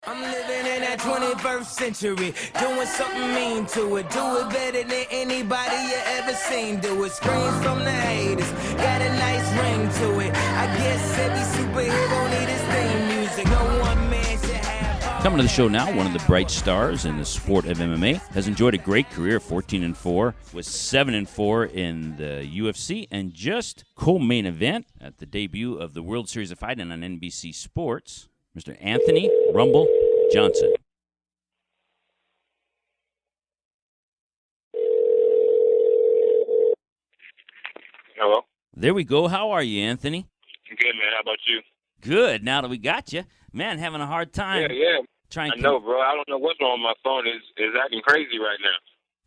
I'm living in that 21st century, doing something mean to it. Do it better than anybody you ever seen do it. Screams from the haters, got a nice ring to it. I guess every superhero need his theme music. No one man should have. Coming to the show now, one of the bright stars in the sport of MMA, has enjoyed a great career, 14-4, with 7-4 in the UFC, and just co-main event at the debut of the World Series of Fighting on NBC Sports, Mr. Anthony Rumble Johnson. Hello? There we go. How are you, Anthony? Good, man. How about you? Good. Now that we got you. Man, having a hard time. Yeah. Trying I know, bro. I don't know what's wrong with my phone. It's acting crazy right now.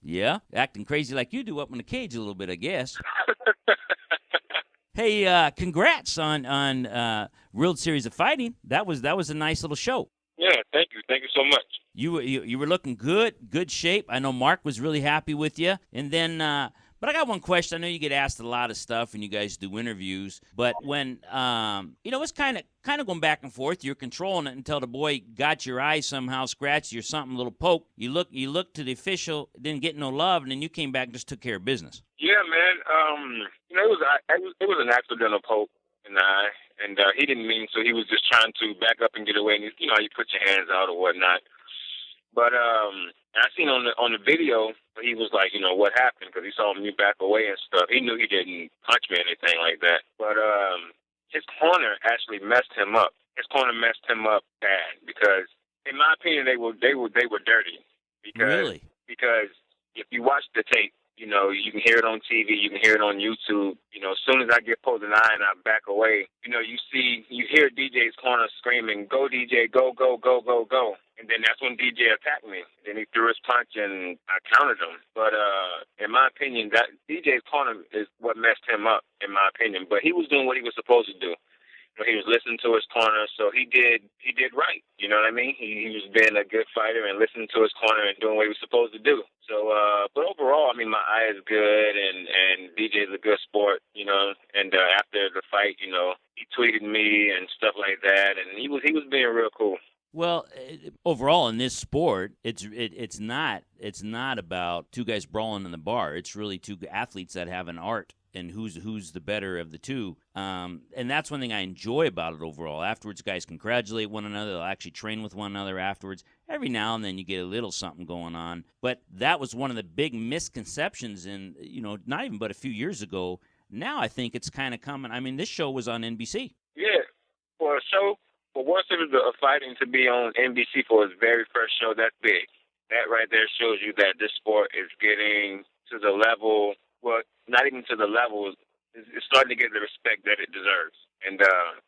Yeah, acting crazy like you do up in the cage a little bit, I guess. Hey, congrats on World Series of Fighting. That was a nice little show. Yeah, thank you. Thank you so much. You were looking good shape. I know Mark was really happy with you. And then, but I got one question. I know you get asked a lot of stuff, and you guys do interviews. But when it's kind of going back and forth. You're controlling it until the boy got your eye somehow, scratched you or something, a little poke. You look to the official, didn't get no love, and then you came back and just took care of business. Yeah, man. It was an accidental poke in the eye, and he didn't mean so. He was just trying to back up and get away. And you put your hands out or whatnot. But I seen on the video, he was like, what happened? Because he saw me back away and stuff. He knew he didn't punch me or anything like that. But his corner actually messed him up. His corner messed him up bad because, in my opinion, they were dirty. Really? Because if you watch the tape, you can hear it on TV, you can hear it on YouTube. As soon as I get poked in the eye and I back away, you hear DJ's corner screaming, "Go DJ, go, go, go, go, go." And then that's when DJ attacked me. Then he threw his punch and I countered him. But in my opinion, that DJ's corner is what messed him up, in my opinion. But he was doing what he was supposed to do. He was listening to his corner, so he did right. You know what I mean? He was being a good fighter and listening to his corner and doing what he was supposed to do. So, but overall, my eye is good, and DJ's a good sport, And after the fight, he tweeted me and stuff like that, and he was being real cool. Well, overall in this sport, it's not about two guys brawling in the bar. It's really two athletes that have an art and who's the better of the two. And that's one thing I enjoy about it overall. Afterwards, guys congratulate one another. They'll actually train with one another afterwards. Every now and then you get a little something going on. But that was one of the big misconceptions in, not even but a few years ago. Now I think it's kind of coming. This show was on NBC. Yeah, for a show. For World Series of Fighting to be on NBC for its very first show, that's big. That right there shows you that this sport is getting to the level, well, not even to the level, it's starting to get the respect that it deserves. And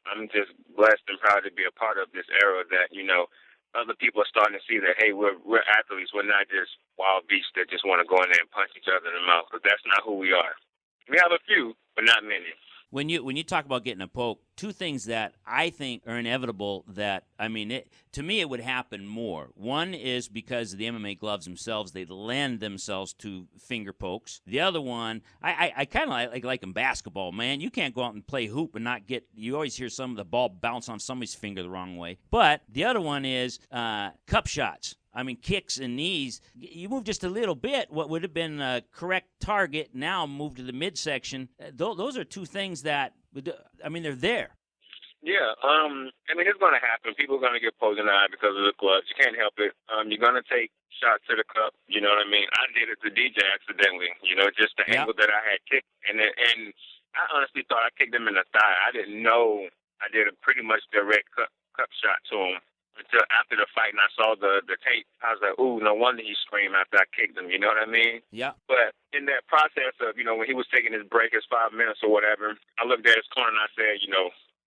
I'm just blessed and proud to be a part of this era that, other people are starting to see that, hey, we're athletes. We're not just wild beasts that just want to go in there and punch each other in the mouth, because that's not who we are. We have a few, but not many. When you talk about getting a poke, two things that I think are inevitable that, to me it would happen more. One is because of the MMA gloves themselves, they lend themselves to finger pokes. The other one, I kind of like in basketball, man. You can't go out and play hoop and not get, you always hear some of the ball bounce on somebody's finger the wrong way. But the other one is cup shots. Kicks and knees, you move just a little bit, what would have been a correct target now move to the midsection. Those are two things that, they're there. Yeah, it's going to happen. People are going to get poked in the eye because of the gloves. You can't help it. You're going to take shots to the cup, you know what I mean? I did it to DJ accidentally, just the angle that I had kicked. And I honestly thought I kicked him in the thigh. I didn't know I did a pretty much direct cup shot to him. Until after the fight and I saw the tape, I was like, ooh, no wonder he screamed after I kicked him, you know what I mean? Yeah. But in that process of, when he was taking his break, his 5 minutes or whatever, I looked at his corner and I said,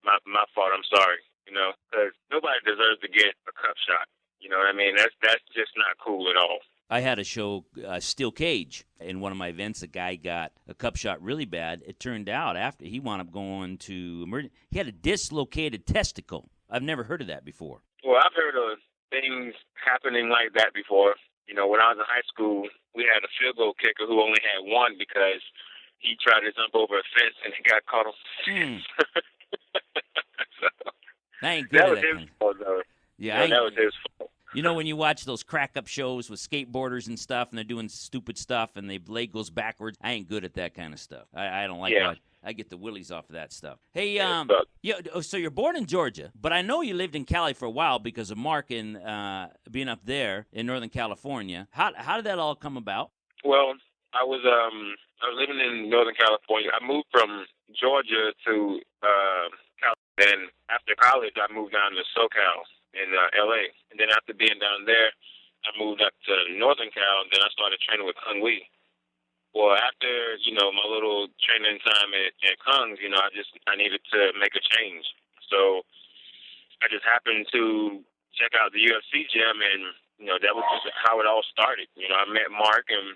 my fault, I'm sorry, because nobody deserves to get a cup shot, you know what I mean? That's just not cool at all. I had a show, Steel Cage, in one of my events. A guy got a cup shot really bad. It turned out after he wound up going to emergency, he had a dislocated testicle. I've never heard of that before. Well, I've heard of things happening like that before. When I was in high school, we had a field goal kicker who only had one because he tried to jump over a fence and he got caught on. So, I ain't good that at was his fault, though. Yeah, that was his fault. You know, when you watch those crack-up shows with skateboarders and stuff, and they're doing stupid stuff, and their leg goes backwards, I ain't good at that kind of stuff. I don't like Yeah. I get the willies off of that stuff. Hey, so you're born in Georgia, but I know you lived in Cali for a while because of Mark and being up there in Northern California. How did that all come about? Well, I was living in Northern California. I moved from Georgia to California, and after college, I moved down to SoCal in L.A. And then after being down there, I moved up to Northern Cal, and then I started training with Kung Lee. Well, after, my little training time at Kung's, I needed to make a change. So I just happened to check out the UFC gym, and, that was just how it all started. I met Mark, and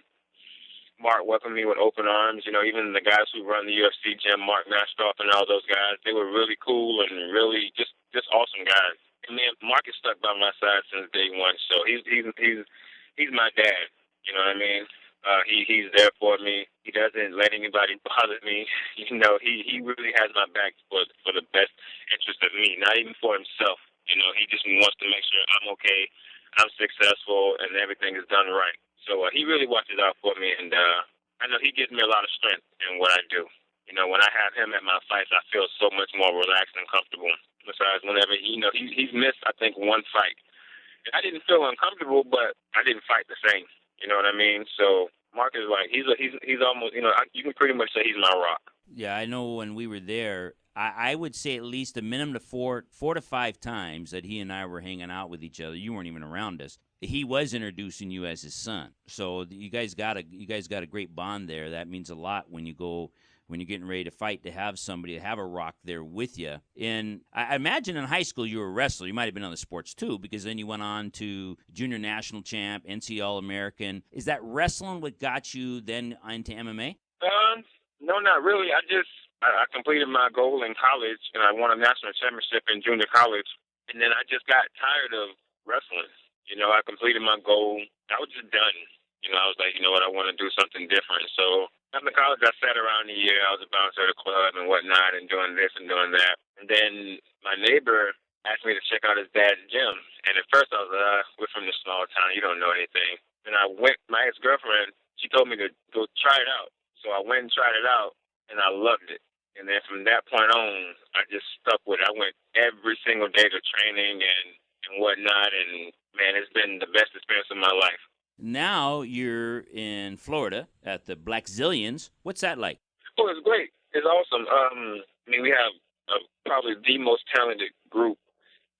Mark welcomed me with open arms. Even the guys who run the UFC gym, Mark Mastroff and all those guys, they were really cool and really just awesome guys. And man, Mark is stuck by my side since day one, so he's my dad. You know what I mean? He's there for me. He doesn't let anybody bother me. He really has my back for the best interest of me, not even for himself. He just wants to make sure I'm okay, I'm successful, and everything is done right. So he really watches out for me, and I know he gives me a lot of strength in what I do. When I have him at my fights, I feel so much more relaxed and comfortable. Besides, whenever he's missed, I think, one fight, and I didn't feel uncomfortable, but I didn't fight the same. You know what I mean? So Mark is like he's almost you can pretty much say he's my rock. Yeah, I know when we were there, I would say at least a minimum of four to five times that he and I were hanging out with each other. You weren't even around us. He was introducing you as his son, so you guys got a great bond there. That means a lot when you're getting ready to fight, to have somebody, to have a rock there with you. And I imagine in high school you were a wrestler. You might have been on the sports too, because then you went on to junior national champ, NCAA All-American. Is that wrestling what got you then into MMA? No, not really. I completed my goal in college, and I won a national championship in junior college. And then I just got tired of wrestling. I completed my goal. I was just done. I was like, you know what, I want to do something different. So after college, I sat around a year. I was a bouncer at a club and whatnot and doing this and doing that. And then my neighbor asked me to check out his dad's gym. And at first I was like, we're from this small town. You don't know anything. And I went, my ex-girlfriend, she told me to go try it out. So I went and tried it out, and I loved it. And then from that point on, I just stuck with it. I went every single day to training and whatnot. And, man, it's been the best experience of my life. Now you're in Florida at the Black Zillions. What's that like? Oh, it's great. It's awesome. We have probably the most talented group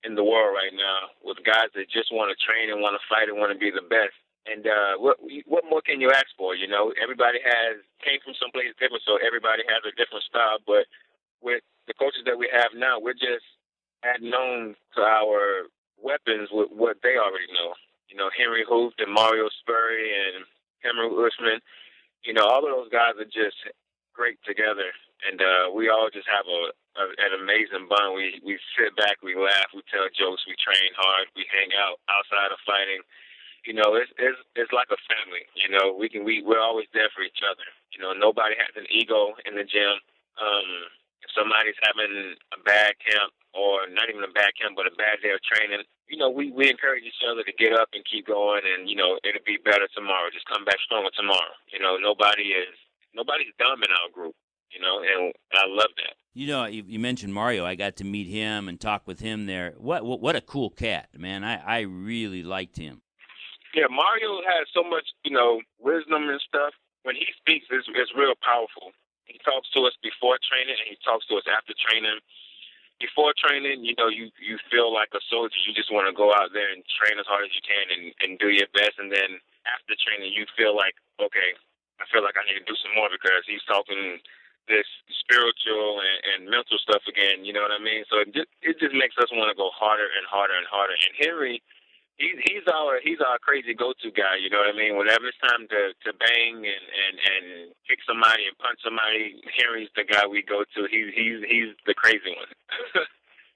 in the world right now, with guys that just want to train and want to fight and want to be the best. And what more can you ask for? Everybody came from someplace different, so everybody has a different style. But with the coaches that we have now, we're just adding on to our weapons with what they already know. Henry Hooft and Mario Spurry and Cameron Usman, all of those guys are just great together. And we all just have an amazing bond. We sit back, we laugh, we tell jokes, we train hard, we hang out outside of fighting. It's like a family. We're always there for each other. Nobody has an ego in the gym. If somebody's having a bad camp, or not even a bad camp, but a bad day of training, we encourage each other to get up and keep going, and it'll be better tomorrow. Just come back stronger tomorrow. Nobody's dumb in our group. And I love that. You mentioned Mario. I got to meet him and talk with him there. What a cool cat, man. I really liked him. Yeah, Mario has so much, wisdom and stuff. When he speaks, it's real powerful. He talks to us before training, and he talks to us after training. Before training, you feel like a soldier. You just want to go out there and train as hard as you can and do your best. And then after training, you feel like, okay, I feel like I need to do some more, because he's talking this spiritual and mental stuff again. You know what I mean? So it just makes us want to go harder and harder and harder. And Henry, he's our crazy go-to guy. You know what I mean? Whenever it's time to bang and kick somebody and punch somebody, Henry's the guy we go to. He's the crazy one.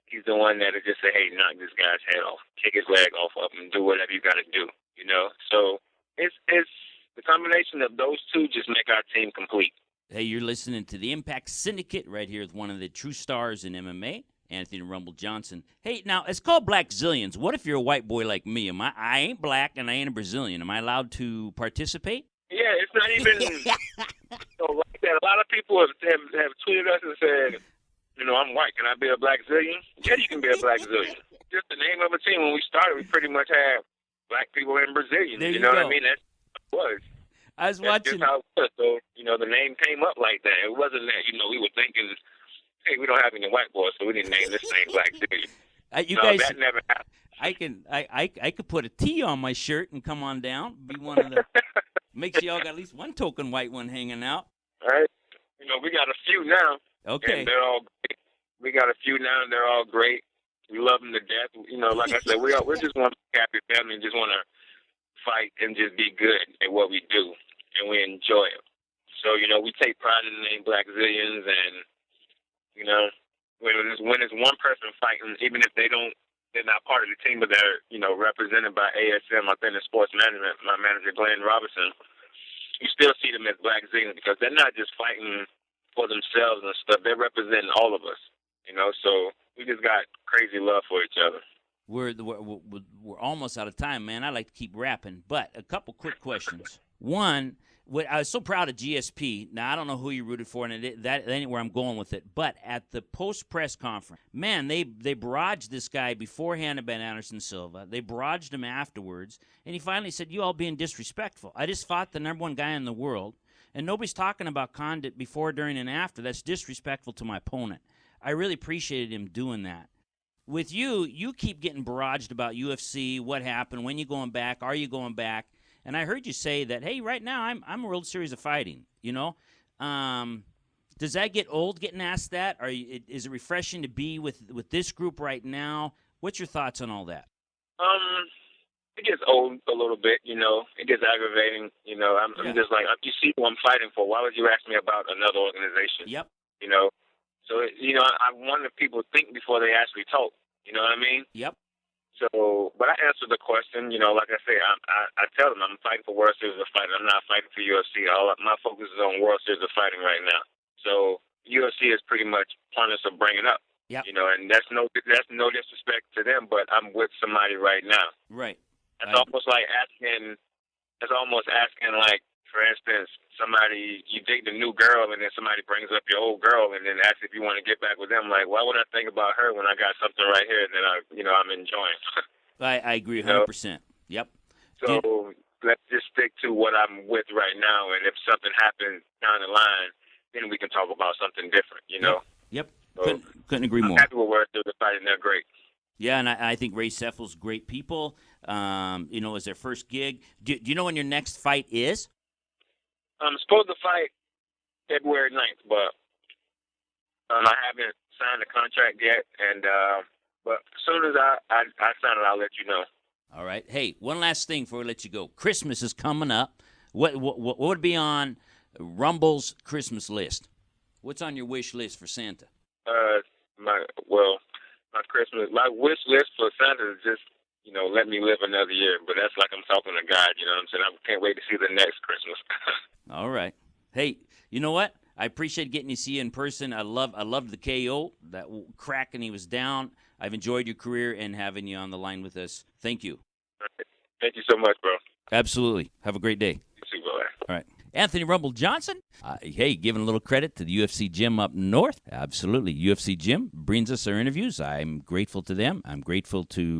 He's the one that'll just say, hey, knock this guy's head off, kick his leg off of him, do whatever you got to do. So it's the combination of those two just make our team complete. Hey, you're listening to the Impact Syndicate right here with one of the true stars in MMA, Anthony Rumble Johnson. Hey, now, it's called Black Zillions. What if you're a white boy like me? I ain't black and I ain't a Brazilian. Am I allowed to participate? Yeah, it's not even so like that. A lot of people have tweeted us and said, I'm white. Can I be a Black Zillion? Yeah, you can be a Black Zillion. Just the name of a team. When we started, we pretty much had black people and Brazilians. There you know go. what I mean? That's what it was. I was That's watching. just how it was. So, the name came up like that. It wasn't that, we were thinking, hey, we don't have any white boys, so we didn't name this thing Black Zillion. Guys, that never happened. I could put a T on my shirt and come on down. Be one of the. Make sure y'all got at least one token white one hanging out. All right. We got a few now. Okay. And they're all great. We got a few now, and they're all great. We love them to death. Like I said, we just want a happy family and just want to fight and just be good at what we do, and we enjoy it. So, we take pride in the name Black Zillions, and, when it's one person fighting, even if they're not part of the team, but they're, represented by ASM, I think in sports management, my manager, Glenn Robinson, you still see them as Black Zillions because they're not just fighting for themselves and stuff. They're representing all of us, so we just got crazy love for each other. We're almost out of time, man. I like to keep rapping, but a couple quick questions. One, I was so proud of GSP. Now, I don't know who you rooted for, and that ain't where I'm going with it. But at the post-press conference, man, they barraged this guy beforehand about Anderson Silva. They barraged him afterwards, and he finally said, you all being disrespectful. I just fought the number one guy in the world, and nobody's talking about conduct before, during, and after. That's disrespectful to my opponent. I really appreciated him doing that. With you keep getting barraged about UFC, what happened, when you going back, are you going back? And I heard you say that, hey, right now I'm a World Series of Fighting, Does that get old getting asked that? Is it refreshing to be with this group right now? What's your thoughts on all that? It gets old a little bit, It gets aggravating, I'm just like, you see who I'm fighting for. Why would you ask me about another organization? Yep. So, I wanted people to think before they actually talk. You know what I mean? Yep. So, but I answered the question. Like I say, I tell them I'm fighting for World Series of Fighting. I'm not fighting for UFC. My focus is on World Series of Fighting right now. So, UFC is pretty much pointless of bringing up. Yep. And that's no disrespect to them, but I'm with somebody right now. Right. It's almost like asking. It's almost asking like. For instance, you date the new girl, and then somebody brings up your old girl, and then asks if you want to get back with them. Like, why would I think about her when I got something right here that I'm enjoying? I agree 100%. Yep. So let's just stick to what I'm with right now, and if something happens down the line, then we can talk about something different. Yep. So couldn't agree more. I'm happy with where they're fighting. They're great. Yeah, and I think Ray Seffel's great people. It's their first gig. Do you know when your next fight is? I'm supposed to fight February 9th, but I haven't signed the contract yet. And but as soon as I sign it, I'll let you know. All right. Hey, one last thing before we let you go. Christmas is coming up. What would be on Rumble's Christmas list? What's on your wish list for Santa? My wish list for Santa is just let me live another year. But that's like I'm talking to God. You know what I'm saying? I can't wait to see the next Christmas. All right. Hey, you know what? I appreciate getting to see you in person. I loved the KO, that crack, and he was down. I've enjoyed your career and having you on the line with us. Thank you. All right. Thank you so much, bro. Absolutely. Have a great day. You too, brother. All right. Anthony Rumble Johnson. Hey, giving a little credit to the UFC gym up north. Absolutely. UFC gym brings us our interviews. I'm grateful to them. I'm grateful to